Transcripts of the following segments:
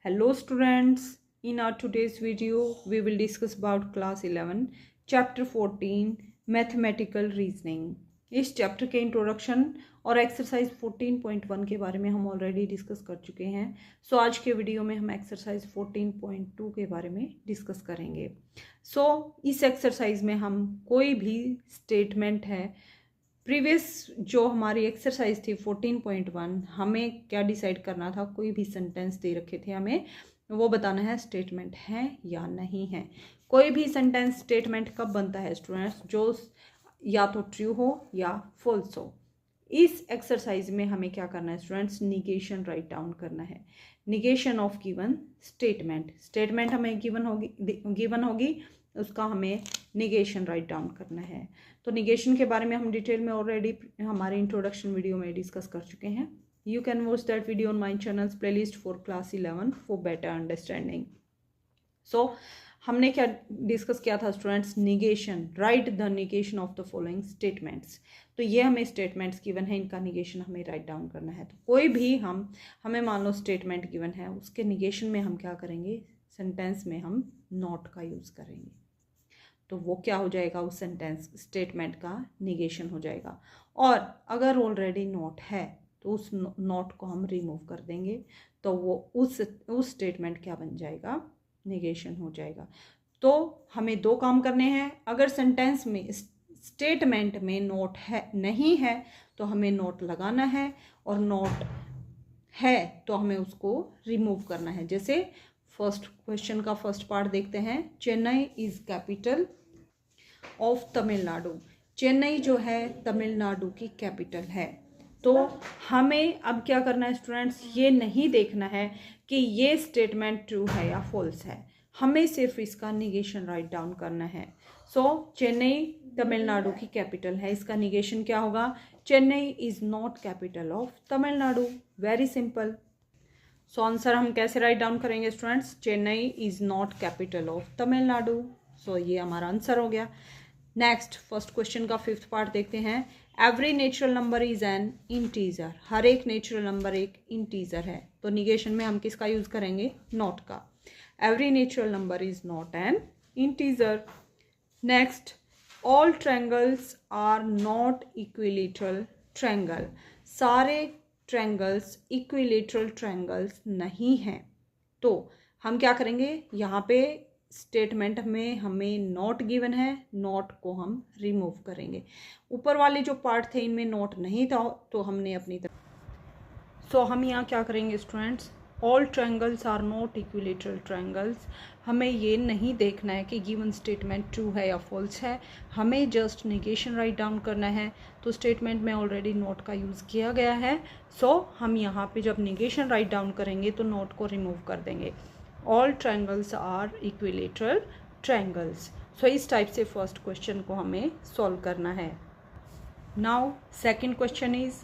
Hello students, in our today's video we will discuss about class 11 chapter 14 mathematical reasoning। इस chapter के introduction और exercise 14.1 के बारे में हम ऑलरेडी डिस्कस कर चुके हैं। सो आज के वीडियो में हम एक्सरसाइज 14.2 के बारे में डिस्कस करेंगे। इस एक्सरसाइज में हम कोई भी स्टेटमेंट है, प्रीवियस जो हमारी एक्सरसाइज थी 14.1, हमें क्या डिसाइड करना था, कोई भी सेंटेंस दे रखे थे, हमें वो बताना है स्टेटमेंट है या नहीं है। कोई भी सेंटेंस स्टेटमेंट कब बनता है स्टूडेंट्स, जो या तो ट्रू हो या फॉल्स हो। इस एक्सरसाइज में हमें क्या करना है स्टूडेंट्स, निगेशन राइट डाउन करना है। निगेशन ऑफ गिवन स्टेटमेंट हमें गिवन होगी, उसका हमें निगेशन राइट डाउन करना है। तो निगेशन के बारे में हम डिटेल में ऑलरेडी हमारे इंट्रोडक्शन वीडियो में डिस्कस कर चुके हैं। You can watch that video on my channels playlist for class 11 for better understanding. हमने क्या डिस्कस किया था students, negation, right the negation of the following statements. तो ये हमें स्टेटमेंट्स गिवन है, इनका निगेशन हमें राइट डाउन करना है। तो कोई भी हमें मान लो स्टेटमेंट गिवन है, उसके निगेशन में हम क्या करेंगे, सेंटेंस में हम नॉट का यूज़ करेंगे। तो वो क्या हो जाएगा, उस सेंटेंस स्टेटमेंट का निगेशन हो जाएगा। और अगर ऑलरेडी नॉट है तो उस नॉट को हम रिमूव कर देंगे, तो वो उस स्टेटमेंट क्या बन जाएगा, निगेशन हो जाएगा। तो हमें दो काम करने हैं। अगर सेंटेंस में स्टेटमेंट में नॉट है नहीं है तो हमें नॉट लगाना है, और नॉट है तो हमें उसको रिमूव करना है। जैसे फर्स्ट क्वेश्चन का फर्स्ट पार्ट देखते हैं, Chennai is capital of Tamil Nadu. Chennai जो है तमिलनाडु की कैपिटल है। तो हमें अब क्या करना है स्टूडेंट्स, ये नहीं देखना है कि ये स्टेटमेंट ट्रू है या फॉल्स है, हमें सिर्फ इसका निगेशन राइट डाउन करना है। चेन्नई तमिलनाडु की कैपिटल है, इसका निगेशन क्या होगा, Chennai is not capital of Tamil Nadu. Very simple. Answer हम कैसे राइट डाउन करेंगे students, Chennai is not capital of Tamil Nadu. ये हमारा आंसर हो गया। नेक्स्ट फर्स्ट क्वेश्चन का फिफ्थ पार्ट देखते हैं। Every natural number is an integer. हर एक नेचुरल नंबर एक इंटीजर है। तो निगेशन में हम किसका यूज करेंगे, नॉट का। Every natural number is not an integer. Next, all triangles are not equilateral triangle. सारे ट्रायंगल्स इक्विलेटरल ट्रायंगल्स नहीं हैं। तो हम क्या करेंगे, यहाँ पे स्टेटमेंट में हमें नॉट गिवन है, नॉट को हम रिमूव करेंगे। ऊपर वाले जो पार्ट थे इनमें नॉट नहीं था, तो हमने अपनी तरफ हम यहाँ क्या करेंगे students, all triangles are not equilateral triangles. हमें ये नहीं देखना है कि गिवन स्टेटमेंट ट्रू है या फॉल्स है, हमें जस्ट निगेशन राइट डाउन करना है। तो स्टेटमेंट में ऑलरेडी नॉट का यूज़ किया गया है। हम यहाँ पे जब निगेशन राइट डाउन करेंगे तो नॉट को रिमूव कर देंगे। All triangles are equilateral triangles. इस टाइप से फर्स्ट क्वेश्चन को हमें सॉल्व करना है। Now second question is,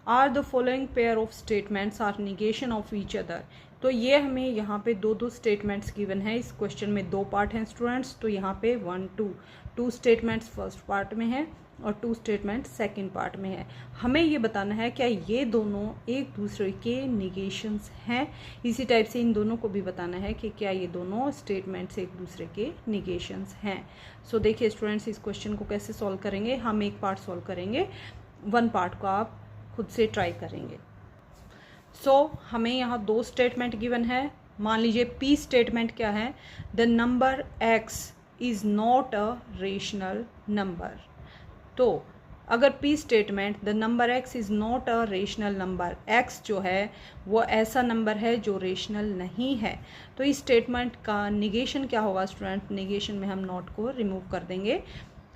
are the following pair of statements are negation of each other. तो ये हमें यहाँ पे दो स्टेटमेंट्स गिवन है। इस क्वेश्चन में दो पार्ट हैं स्टूडेंट्स। तो यहाँ पे 1 2 स्टेटमेंट्स फर्स्ट पार्ट में है और 2 स्टेटमेंट सेकंड पार्ट में है। हमें ये बताना है क्या ये दोनों एक दूसरे के निगेशंस हैं। इसी टाइप से इन दोनों को भी बताना है कि क्या ये दोनों स्टेटमेंट्स एक दूसरे के निगेशंस हैं। देखिए स्टूडेंट्स, इस क्वेश्चन को कैसे सॉल्व करेंगे, हम एक पार्ट सॉल्व करेंगे, 1 पार्ट को आप खुद से ट्राई करेंगे। हमें यहाँ 2 स्टेटमेंट गिवन है। मान लीजिए पी स्टेटमेंट क्या है, the number x is not a rational number. तो अगर P statement the number x is not a rational number, x जो है वो ऐसा नंबर है जो रेशनल नहीं है, तो इस स्टेटमेंट का निगेशन क्या होगा स्टूडेंट, निगेशन में हम नॉट को रिमूव कर देंगे।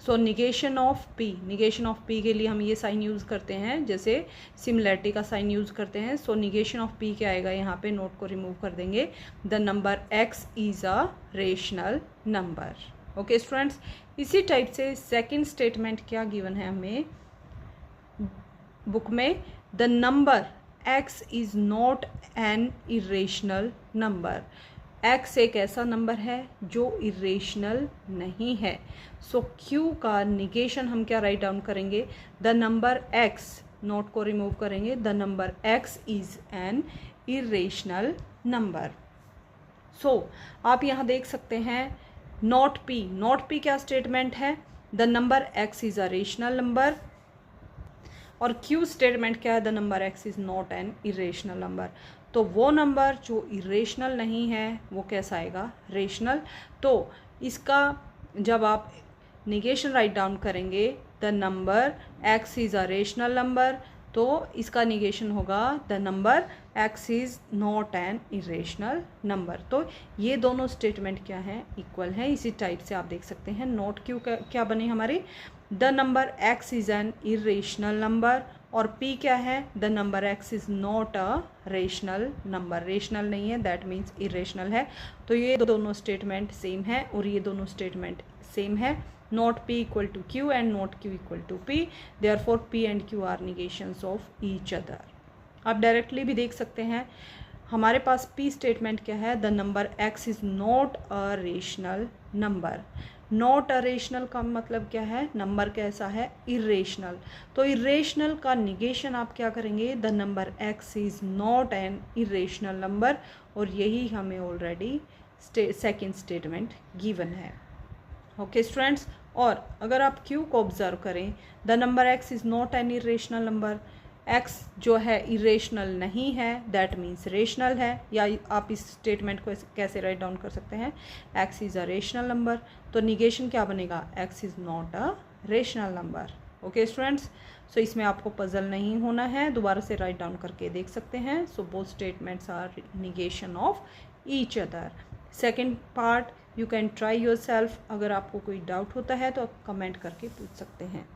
निगेशन ऑफ पी के लिए हम ये साइन यूज़ करते हैं, जैसे सिमिलरिटी का साइन यूज़ करते हैं। निगेशन ऑफ पी क्या आएगा, यहाँ पे नॉट को रिमूव कर देंगे, the number x is a rational number. Okay students, इसी टाइप से सेकंड स्टेटमेंट क्या गिवन है हमें बुक में, the number x is not an irrational number. x एक ऐसा नंबर है जो इरेशनल नहीं है। q का निगेशन हम क्या राइट डाउन करेंगे, द नंबर x, नॉट को रिमूव करेंगे, the number x is an irrational number. आप यहाँ देख सकते हैं नॉट पी क्या स्टेटमेंट है, the number x is a rational number, और क्यू स्टेटमेंट क्या है, the number x is not an irrational number. तो वो नंबर जो इरेशनल नहीं है वो कैसा आएगा, रेशनल। तो इसका जब आप निगेशन राइट डाउन करेंगे, the number x is a rational number, तो इसका निगेशन होगा the number x is not an irrational number. तो ये दोनों स्टेटमेंट क्या हैं, इक्वल हैं। इसी टाइप से आप देख सकते हैं नॉट क्यू क्या बने हमारी, the number x is an irrational number, और p क्या है, the number x is not a rational number, rational नहीं है दैट मीन्स इरेशनल है। तो ये दोनों स्टेटमेंट सेम है और ये दोनों स्टेटमेंट सेम है, not p equal to q and not q equal to p, therefore p and q are negations of each other। आप डायरेक्टली भी देख सकते हैं हमारे पास p स्टेटमेंट क्या है, the number x is not a rational number. Not a rational का मतलब क्या है, नंबर कैसा है, इरेशनल। तो इरेशनल का निगेशन आप क्या करेंगे, the number x is not an irrational number, और यही हमें ऑलरेडी सेकेंड स्टेटमेंट गिवन है। ओके स्टूडेंट्स, और अगर आप क्यू को ऑब्जर्व करें, the number x is not an irrational number, x जो है इरेशनल नहीं है दैट मीन्स रेशनल है, या आप इस स्टेटमेंट को कैसे राइट डाउन कर सकते हैं, x is a rational number, तो निगेशन क्या बनेगा, x is not a rational number. Okay students, so इसमें आपको पजल नहीं होना है, दोबारा से राइट डाउन करके देख सकते हैं। So both statements are negation of each other. Second part you can try yourself, अगर आपको कोई डाउट होता है तो आप कमेंट करके पूछ सकते हैं।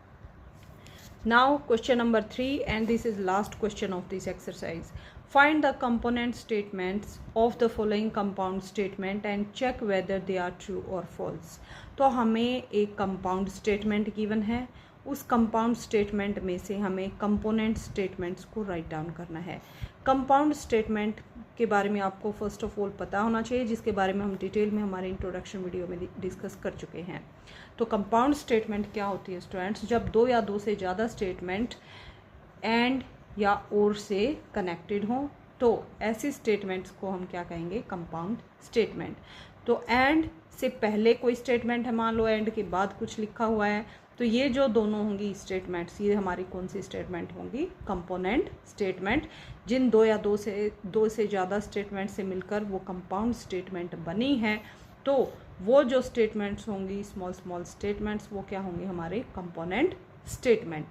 Now question number 3 and this is last question of this exercise. Find the component statements of the following compound statement and check whether they are true or false. तो हमें एक कंपाउंड स्टेटमेंट गिवन है, उस compound statement में से हमें component statements को write down करना है। कंपाउंड स्टेटमेंट के बारे में आपको फर्स्ट ऑफ ऑल पता होना चाहिए, जिसके बारे में हम डिटेल में हमारे इंट्रोडक्शन वीडियो में डिस्कस कर चुके हैं। तो कंपाउंड स्टेटमेंट क्या होती है स्टूडेंट्स, जब दो या दो से ज़्यादा स्टेटमेंट एंड या और से कनेक्टेड हों, तो ऐसी स्टेटमेंट्स को हम क्या कहेंगे, कंपाउंड स्टेटमेंट। तो एंड से पहले कोई स्टेटमेंट है, मान लो एंड के बाद कुछ लिखा हुआ है, तो ये जो दोनों होंगी स्टेटमेंट्स, ये हमारी कौन सी स्टेटमेंट होंगी, कंपोनेंट स्टेटमेंट। जिन दो या दो से ज़्यादा स्टेटमेंट से मिलकर वो कंपाउंड स्टेटमेंट बनी है, तो वो जो स्टेटमेंट्स होंगी स्मॉल स्टेटमेंट्स, वो क्या होंगे, हमारे कंपोनेंट स्टेटमेंट।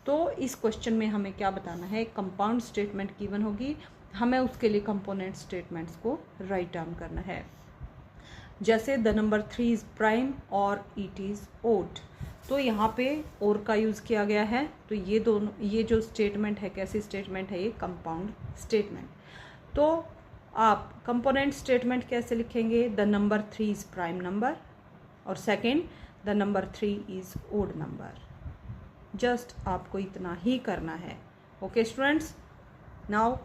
तो इस क्वेश्चन में हमें क्या बताना है, कंपाउंड स्टेटमेंट गिवन होगी, हमें उसके लिए कंपोनेंट स्टेटमेंट्स को राइट डाउन करना है। जैसे द नंबर 3 इज़ प्राइम और इट इज़ ओड, तो यहाँ पे और का यूज़ किया गया है। तो ये दोनों, ये जो स्टेटमेंट है कैसी स्टेटमेंट है, ये कंपाउंड स्टेटमेंट। तो आप कंपोनेंट स्टेटमेंट कैसे लिखेंगे, the number 3 is prime number, और second the number 3 is odd number. Just आपको इतना ही करना है। Okay students, now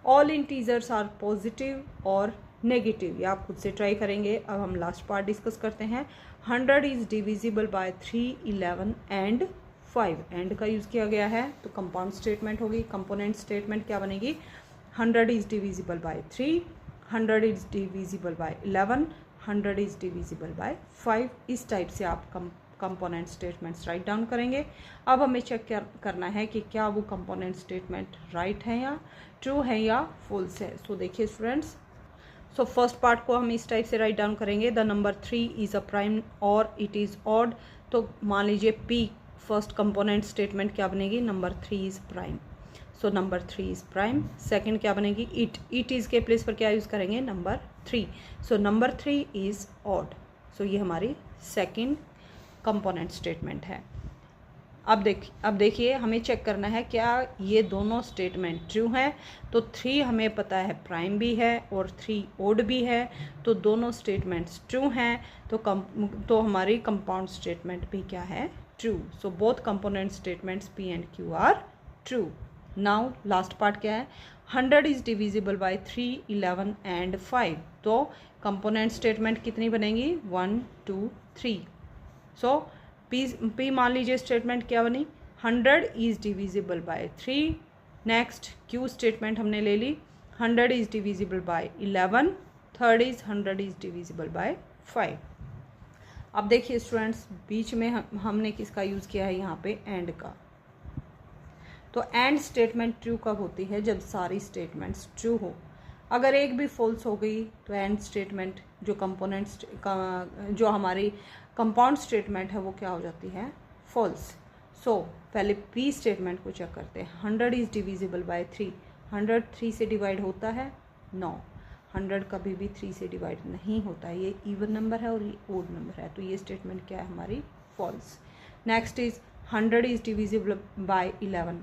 all integers are positive और नेगेटिव, या आप खुद से ट्राई करेंगे। अब हम लास्ट पार्ट डिस्कस करते हैं। 100 is divisible by 3, 11 and 5, and का यूज़ किया गया है, तो कंपाउंड स्टेटमेंट होगी। कंपोनेंट स्टेटमेंट क्या बनेगी, 100 is divisible by 3, 100 is divisible by 11, 100 is divisible by 5। इस टाइप से आप कंपोनेंट स्टेटमेंट्स राइट डाउन करेंगे। अब हमें चेक करना है कि क्या वो कंपोनेंट स्टेटमेंट राइट है या ट्रू है या फॉल्स है। सो देखिए स्टूडेंट्स, सो फर्स्ट पार्ट को हम इस टाइप से राइट डाउन करेंगे, the number 3 is a prime और इट इज़ ऑड। तो मान लीजिए पी फर्स्ट कंपोनेंट स्टेटमेंट क्या बनेगी, number 3 is prime, so number 3 is prime. Second क्या बनेगी, इट इज़ के प्लेस पर क्या यूज़ करेंगे, number 3, so number 3 is odd. So ये हमारी सेकंड कंपोनेंट स्टेटमेंट है। अब देखिए हमें चेक करना है क्या ये दोनों स्टेटमेंट ट्रू हैं। तो 3 हमें पता है प्राइम भी है और 3 ओड भी है, तो दोनों स्टेटमेंट्स ट्रू हैं। तो हमारी कंपाउंड स्टेटमेंट भी क्या है, true. So both component statements P and Q are true. Now last part क्या है, 100 इज़ डिविजिबल बाय 3, 11 एंड 5। तो कंपोनेंट स्टेटमेंट कितनी बनेगी, 1, 2, 3। सो पी मान लीजिए स्टेटमेंट क्या बनी, 100 is divisible by 3। Next Q statement हमने ले ली, 100 is divisible by 11, third is 100 is divisible bye 5। अब देखिए स्टूडेंट्स, बीच में हमने किसका यूज़ किया है यहाँ पे, एंड का। तो एंड स्टेटमेंट ट्रू कब होती है, जब सारी स्टेटमेंट्स ट्रू हो। अगर एक भी फॉल्स हो गई तो एंड स्टेटमेंट जो कंपोनेंट्स जो हमारी कंपाउंड स्टेटमेंट है वो क्या हो जाती है, फॉल्स। सो पहले पी स्टेटमेंट को चेक करते हैं। 100 इज डिविजिबल बाय 3। 100 3 से डिवाइड होता है, नो। 100 कभी भी 3 से डिवाइड नहीं होता है, ये इवन नंबर है और ये ओड नंबर है, तो ये स्टेटमेंट क्या है हमारी, false. Next is 100 is divisible by 11।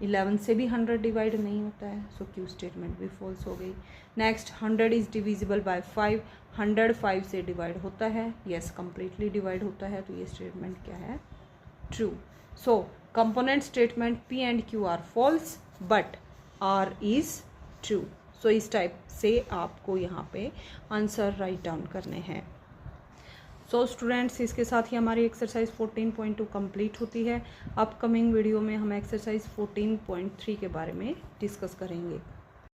11 से भी 100 डिवाइड नहीं होता है, सो क्यू स्टेटमेंट भी फॉल्स हो गई। Next 100 is divisible bye 5। 100 5 से डिवाइड होता है, यस कंप्लीटली डिवाइड होता है, तो ये स्टेटमेंट क्या है, true. So component statement P and Q are false but R is true. So इस टाइप से आपको यहाँ पे आंसर राइट डाउन करने हैं। सो स्टूडेंट्स, इसके साथ ही हमारी एक्सरसाइज 14.2 कंप्लीट होती है। अपकमिंग वीडियो में हम एक्सरसाइज 14.3 के बारे में डिस्कस करेंगे।